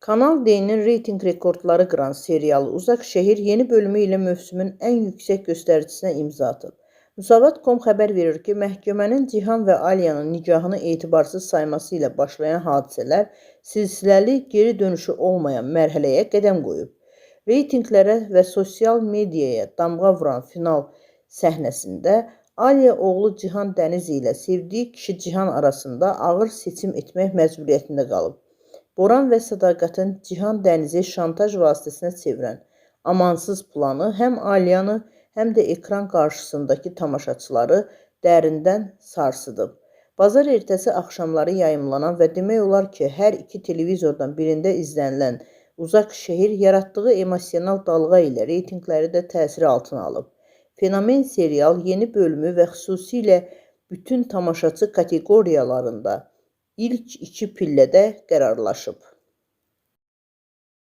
Kanal D'nin reyting rekordları qıran serialı Uzaq Şəhər yeni bölümü ilə mövsümün ən yüksək göstəricisine imza atıb. Müsavat.com xəbər verir ki, məhkəmənin Cihan və Aliyanın nikahını etibarsız sayması ilə başlayan hadisələr silsiləli geri dönüşü olmayan mərhələyə qədəm qoyub. Reytinglərə və sosial mediaya damğa vuran final səhnəsində Aliya oğlu Cihan Dəniz ilə sevdiyi kişi Cihan arasında ağır seçim etmək məcburiyyətində qalıb. Boran və Sədaqətin Cihan Dənizi şantaj vasitəsinə çevirən amansız planı həm Aliyanı, həm də ekran qarşısındakı tamaşaçıları dərindən sarsıdıb. Bazar ertəsi axşamları yayımlanan və demək olar ki, hər iki televizordan birində izlənilən Uzaq Şəhər yaratdığı emosional dalğa ilə reytingləri də təsiri altına alıb. Fenomen serial yeni bölümü və xüsusilə bütün tamaşaçı kateqoriyalarında ilk iki pillədə qərarlaşıb.